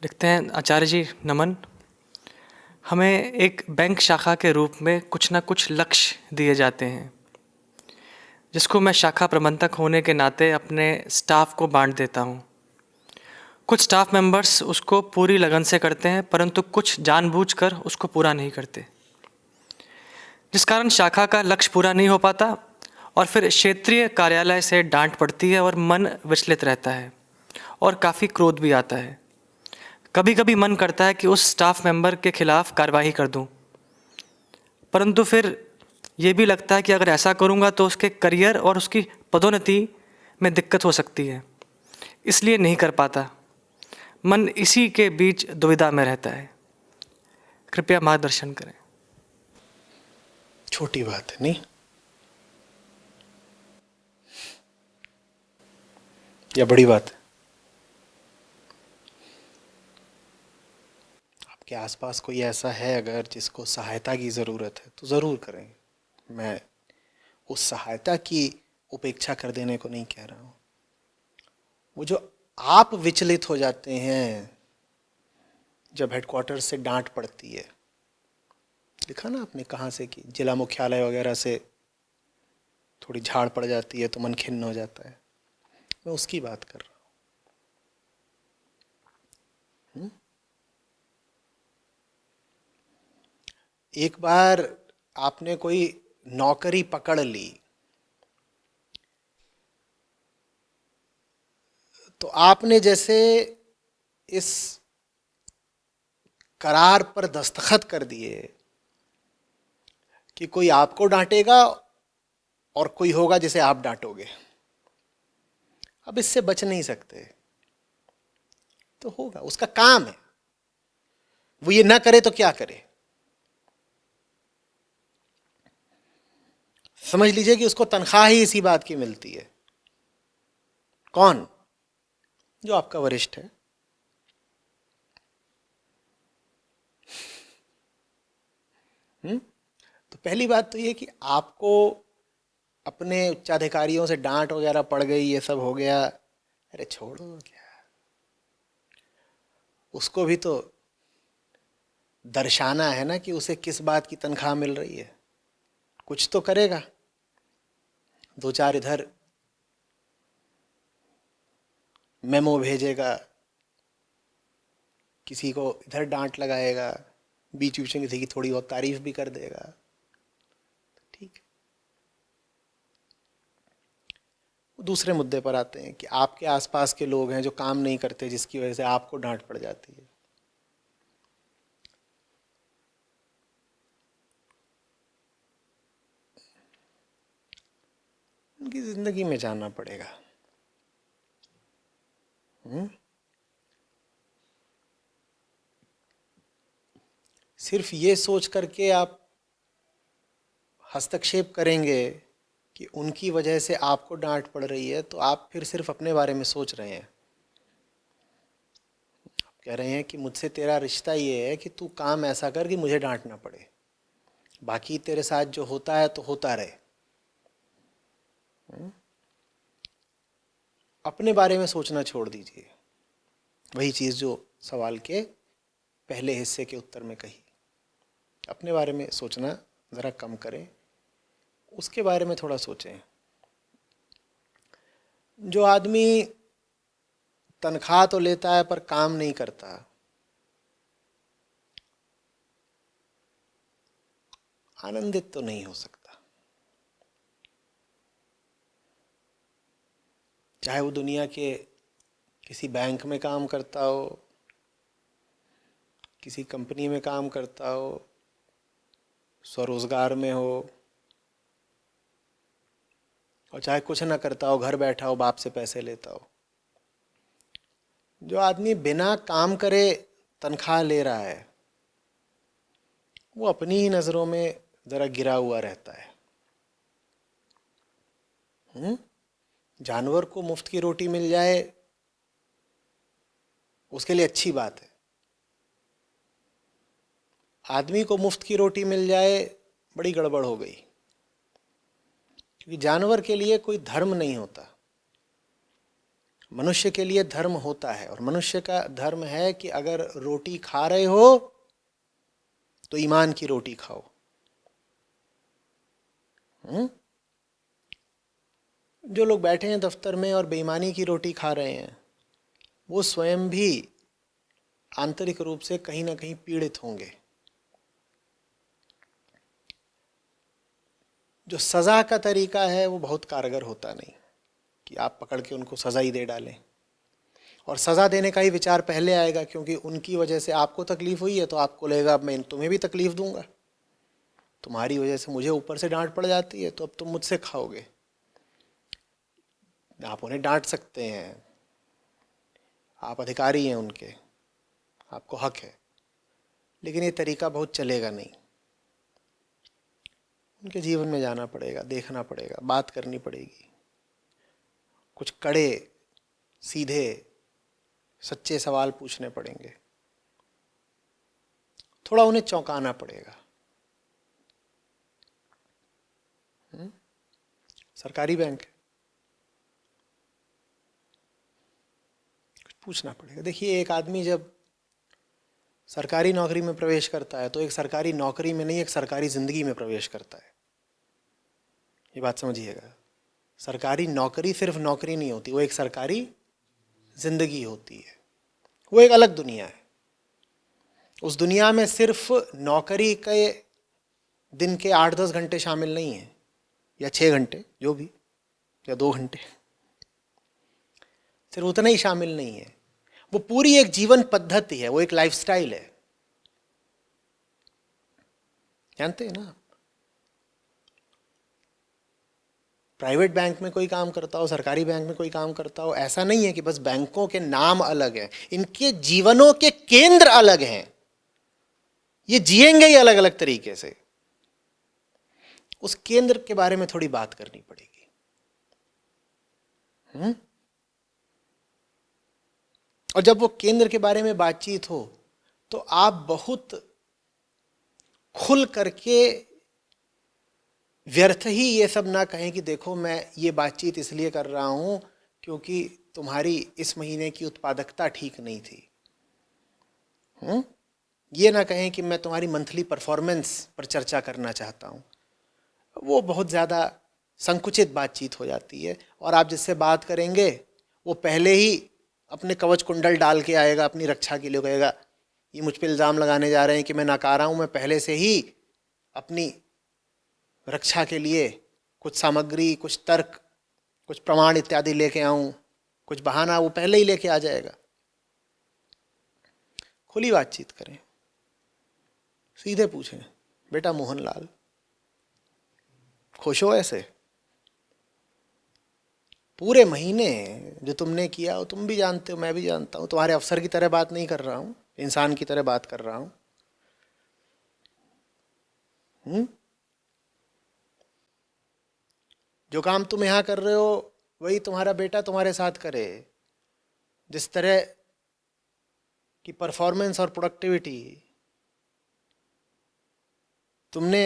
लिखते हैं, आचार्य जी नमन। हमें एक बैंक शाखा के रूप में कुछ ना कुछ लक्ष्य दिए जाते हैं, जिसको मैं शाखा प्रबंधक होने के नाते अपने स्टाफ को बांट देता हूँ। कुछ स्टाफ मेंबर्स उसको पूरी लगन से करते हैं, परंतु कुछ जानबूझकर उसको पूरा नहीं करते, जिस कारण शाखा का लक्ष्य पूरा नहीं हो पाता और फिर क्षेत्रीय कार्यालय से डांट पड़ती है और मन विचलित रहता है और काफ़ी क्रोध भी आता है। कभी कभी मन करता है कि उस स्टाफ मेंबर के खिलाफ कार्रवाई कर दूं, परंतु फिर ये भी लगता है कि अगर ऐसा करूंगा तो उसके करियर और उसकी पदोन्नति में दिक्कत हो सकती है, इसलिए नहीं कर पाता। मन इसी के बीच दुविधा में रहता है। कृपया मार्गदर्शन करें। छोटी बात है नहीं, या बड़ी बात है? आपके आसपास कोई ऐसा है अगर जिसको सहायता की ज़रूरत है तो ज़रूर करें। मैं उस सहायता की उपेक्षा कर देने को नहीं कह रहा हूँ। वो जो आप विचलित हो जाते हैं जब हेडक्वार्टर से डांट पड़ती है, लिखा ना आपने कहाँ से कि जिला मुख्यालय वगैरह से थोड़ी झाड़ पड़ जाती है तो मन खिन्न हो जाता है, मैं उसकी बात कर रहा हूँ। एक बार आपने कोई नौकरी पकड़ ली तो आपने जैसे इस करार पर दस्तखत कर दिए कि कोई आपको डांटेगा और कोई होगा जिसे आप डांटोगे। अब इससे बच नहीं सकते, तो होगा, उसका काम है। वो ये ना करे तो क्या करे? समझ लीजिए कि उसको तनख्वाह ही इसी बात की मिलती है। कौन? जो आपका वरिष्ठ है। तो पहली बात तो ये कि आपको अपने उच्चाधिकारियों से डांट वगैरह पड़ गई, ये सब हो गया, अरे छोड़ो, क्या उसको भी तो दर्शाना है ना कि उसे किस बात की तनख्वाह मिल रही है। कुछ तो करेगा, दो चार इधर मेमो भेजेगा, किसी को इधर डांट लगाएगा, बीच बीच में किसी की थोड़ी बहुत तारीफ भी कर देगा, ठीक है। दूसरे मुद्दे पर आते हैं कि आपके आसपास के लोग हैं जो काम नहीं करते, जिसकी वजह से आपको डांट पड़ जाती है। उनकी जिंदगी में जाना पड़ेगा। सिर्फ ये सोच करके आप हस्तक्षेप करेंगे कि उनकी वजह से आपको डांट पड़ रही है, तो आप फिर सिर्फ अपने बारे में सोच रहे हैं। आप कह रहे हैं कि मुझसे तेरा रिश्ता ये है कि तू काम ऐसा कर कि मुझे डांट ना पड़े, बाकी तेरे साथ जो होता है तो होता रहे। अपने बारे में सोचना छोड़ दीजिए। वही चीज़ जो सवाल के पहले हिस्से के उत्तर में कही, अपने बारे में सोचना ज़रा कम करें, उसके बारे में थोड़ा सोचें। जो आदमी तनख्वाह तो लेता है पर काम नहीं करता, आनंदित तो नहीं हो सकता। चाहे वो दुनिया के किसी बैंक में काम करता हो, किसी कंपनी में काम करता हो, स्वरोजगार में हो, और चाहे कुछ ना करता हो, घर बैठा हो, बाप से पैसे लेता हो। जो आदमी बिना काम करे तनख्वाह ले रहा है, वो अपनी ही नज़रों में ज़रा गिरा हुआ रहता है। जानवर को मुफ्त की रोटी मिल जाए उसके लिए अच्छी बात है, आदमी को मुफ्त की रोटी मिल जाए बड़ी गड़बड़ हो गई। क्योंकि जानवर के लिए कोई धर्म नहीं होता, मनुष्य के लिए धर्म होता है, और मनुष्य का धर्म है कि अगर रोटी खा रहे हो तो ईमान की रोटी खाओ। जो लोग बैठे हैं दफ्तर में और बेईमानी की रोटी खा रहे हैं, वो स्वयं भी आंतरिक रूप से कहीं ना कहीं पीड़ित होंगे। जो सज़ा का तरीका है वो बहुत कारगर होता नहीं, कि आप पकड़ के उनको सज़ा ही दे डालें। और सज़ा देने का ही विचार पहले आएगा, क्योंकि उनकी वजह से आपको तकलीफ़ हुई है तो आपको लगेगा अब मैं तुम्हें भी तकलीफ़ दूंगा। तुम्हारी वजह से मुझे ऊपर से डांट पड़ जाती है तो अब तुम मुझसे खाओगे। आप उन्हें डांट सकते हैं, आप अधिकारी हैं उनके, आपको हक है, लेकिन ये तरीका बहुत चलेगा नहीं। उनके जीवन में जाना पड़ेगा, देखना पड़ेगा, बात करनी पड़ेगी, कुछ कड़े सीधे सच्चे सवाल पूछने पड़ेंगे, थोड़ा उन्हें चौंकाना पड़ेगा। सरकारी बैंक है, कुछ पूछना पड़ेगा। देखिए, एक आदमी जब सरकारी नौकरी में प्रवेश करता है तो एक सरकारी नौकरी में नहीं, एक सरकारी ज़िंदगी में प्रवेश करता है। ये बात समझिएगा। सरकारी नौकरी सिर्फ नौकरी नहीं होती, वो एक सरकारी ज़िंदगी होती है। वो एक अलग दुनिया है। उस दुनिया में सिर्फ नौकरी के दिन के 8-10 घंटे शामिल नहीं हैं, या 6 घंटे जो भी, या 2 घंटे, सिर्फ उतना ही शामिल नहीं है। वो पूरी एक जीवन पद्धति है, वो एक लाइफस्टाइल है। जानते हैं ना, प्राइवेट बैंक में कोई काम करता हो, सरकारी बैंक में कोई काम करता हो, ऐसा नहीं है कि बस बैंकों के नाम अलग हैं, इनके जीवनों के केंद्र अलग हैं। ये जिएंगे ही अलग अलग तरीके से। उस केंद्र के बारे में थोड़ी बात करनी पड़ेगी। और जब वो केंद्र के बारे में बातचीत हो तो आप बहुत खुल करके व्यर्थ ही ये सब ना कहें कि देखो मैं ये बातचीत इसलिए कर रहा हूं क्योंकि तुम्हारी इस महीने की उत्पादकता ठीक नहीं थी। ये ना कहें कि मैं तुम्हारी मंथली परफॉर्मेंस पर चर्चा करना चाहता हूं। वो बहुत ज़्यादा संकुचित बातचीत हो जाती है, और आप जिससे बात करेंगे वो पहले ही अपने कवच कुंडल डाल के आएगा, अपनी रक्षा के लिए कहेगा ये मुझ पर इल्ज़ाम लगाने जा रहे हैं कि मैं नकारा हूँ, मैं पहले से ही अपनी रक्षा के लिए कुछ सामग्री, कुछ तर्क, कुछ प्रमाण इत्यादि लेके आऊँ, कुछ बहाना वो पहले ही लेके आ जाएगा। खुली बातचीत करें, सीधे पूछें, बेटा मोहनलाल खुश हो ऐसे? पूरे महीने जो तुमने किया हो तुम भी जानते हो, मैं भी जानता हूँ। तुम्हारे अफसर की तरह बात नहीं कर रहा हूँ, इंसान की तरह बात कर रहा हूँ। जो काम तुम यहाँ कर रहे हो वही तुम्हारा बेटा तुम्हारे साथ करे। जिस तरह की परफॉर्मेंस और प्रोडक्टिविटी तुमने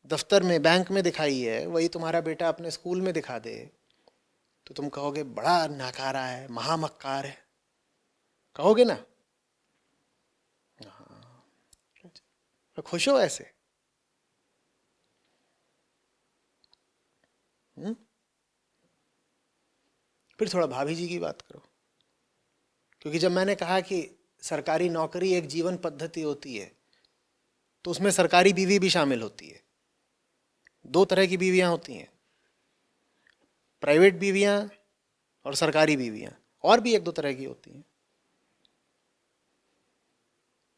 दफ्तर में, बैंक में दिखाई है, वही तुम्हारा बेटा अपने स्कूल में दिखा दे तो तुम कहोगे बड़ा नाकारा है, महामक्कार है, कहोगे ना? हाँ, खुश हो ऐसे? फिर थोड़ा भाभी जी की बात करो, क्योंकि जब मैंने कहा कि सरकारी नौकरी एक जीवन पद्धति होती है तो उसमें सरकारी बीवी भी शामिल होती है। 2 तरह की बीवियां होती हैं, प्राइवेट बीवियां और सरकारी बीवियां, और भी 1-2 तरह की होती हैं,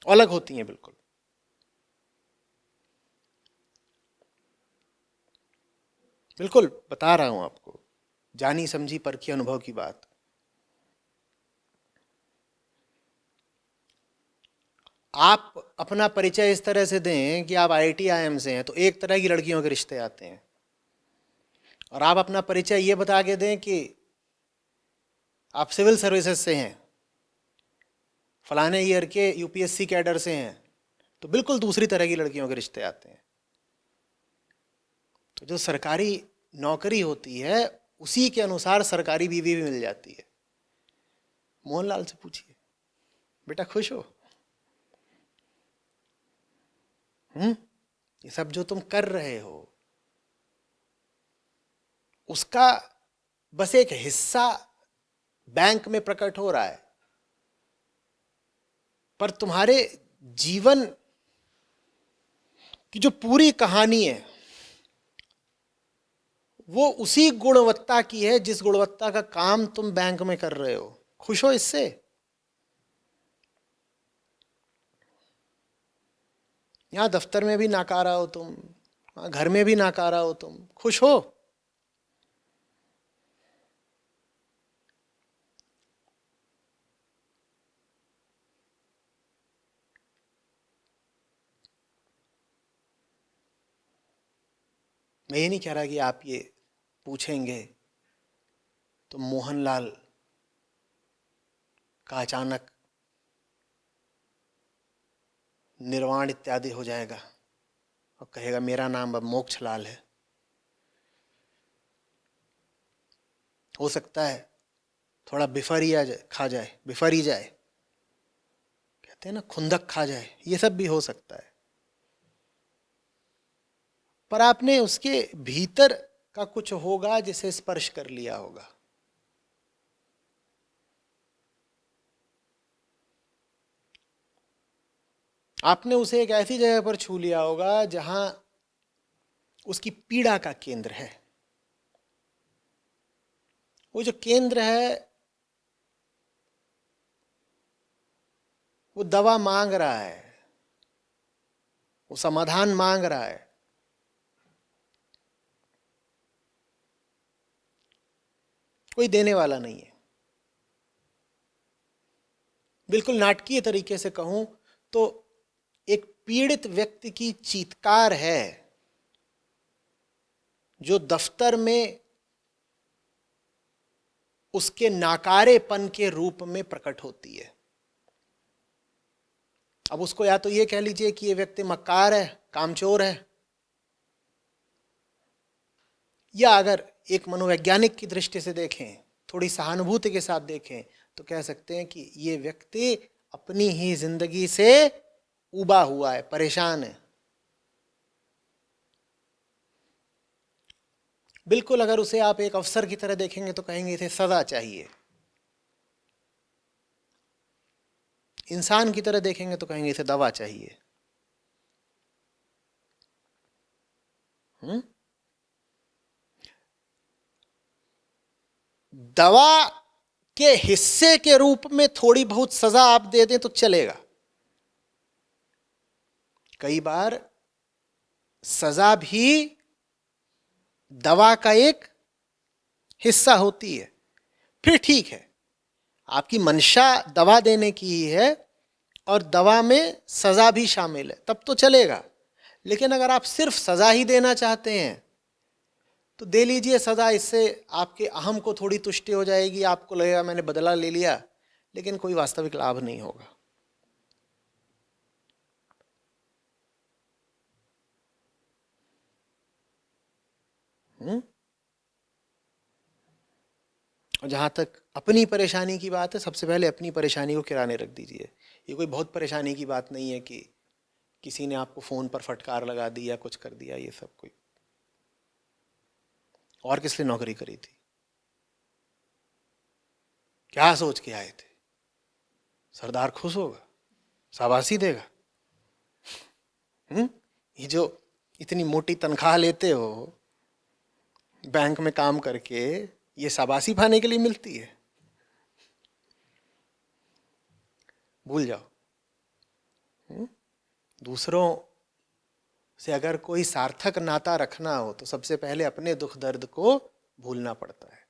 अलग होती हैं बिल्कुल। बिल्कुल बता रहा हूं आपको, जानी समझी परखी अनुभव की बात। आप अपना परिचय इस तरह से दें कि आप IIT-IIM से हैं तो एक तरह की लड़कियों के रिश्ते आते हैं, और आप अपना परिचय ये बता के दें कि आप सिविल सर्विसेज से हैं, फलाने ईयर के UPSC कैडर से हैं, तो बिल्कुल दूसरी तरह की लड़कियों के रिश्ते आते हैं। तो जो सरकारी नौकरी होती है उसी के अनुसार सरकारी बीवी भी मिल जाती है। मोहनलाल से पूछिए, बेटा खुश हो? ये सब जो तुम कर रहे हो उसका बस एक हिस्सा बैंक में प्रकट हो रहा है, पर तुम्हारे जीवन की जो पूरी कहानी है वो उसी गुणवत्ता की है जिस गुणवत्ता का काम तुम बैंक में कर रहे हो। खुश हो इससे? यहां दफ्तर में भी नाकारा हो तुम, वहां घर में भी नाकारा हो तुम, खुश हो? मैं ये नहीं कह रहा कि आप ये पूछेंगे तो मोहनलाल का अचानक निर्वाण इत्यादि हो जाएगा और कहेगा मेरा नाम अब मोक्षलाल है। हो सकता है थोड़ा खा जाए, बिफर जाए, कहते हैं ना खुंदक खा जाए, ये सब भी हो सकता है। पर आपने उसके भीतर का कुछ होगा जिसे स्पर्श कर लिया होगा। आपने उसे एक ऐसी जगह पर छू लिया होगा जहां उसकी पीड़ा का केंद्र है। वो जो केंद्र है वो दवा मांग रहा है, वो समाधान मांग रहा है। कोई देने वाला नहीं है। बिल्कुल नाटकीय तरीके से कहूं तो एक पीड़ित व्यक्ति की चीत्कार है जो दफ्तर में उसके नाकारेपन के रूप में प्रकट होती है। अब उसको या तो ये कह लीजिए कि ये व्यक्ति मक्कार है, कामचोर है, या अगर एक मनोवैज्ञानिक की दृष्टि से देखें, थोड़ी सहानुभूति के साथ देखें, तो कह सकते हैं कि ये व्यक्ति अपनी ही जिंदगी से उबा हुआ है, परेशान है। बिल्कुल अगर उसे आप एक अफसर की तरह देखेंगे तो कहेंगे इसे सजा चाहिए। इंसान की तरह देखेंगे तो कहेंगे इसे दवा चाहिए। दवा के हिस्से के रूप में थोड़ी बहुत सजा आप दे दें तो चलेगा। कई बार सजा भी दवा का एक हिस्सा होती है, फिर ठीक है, आपकी मंशा दवा देने की ही है और दवा में सजा भी शामिल है, तब तो चलेगा। लेकिन अगर आप सिर्फ सजा ही देना चाहते हैं तो दे लीजिए सजा, इससे आपके अहम को थोड़ी तुष्टि हो जाएगी, आपको लगेगा मैंने बदला ले लिया, लेकिन कोई वास्तविक लाभ नहीं होगा। और जहाँ तक अपनी परेशानी की बात है, सबसे पहले अपनी परेशानी को किराने रख दीजिए। ये कोई बहुत परेशानी की बात नहीं है कि किसी ने आपको फ़ोन पर फटकार लगा दी या कुछ कर दिया। ये सब कोई और किस लिए नौकरी करी थी, क्या सोच के आए थे? सरदार खुश होगा, शाबाशी देगा। ये जो इतनी मोटी तनख्वाह लेते हो बैंक में काम करके, ये शाबाशी पाने के लिए मिलती है? भूल जाओ। दूसरों से अगर कोई सार्थक नाता रखना हो तो सबसे पहले अपने दुख दर्द को भूलना पड़ता है।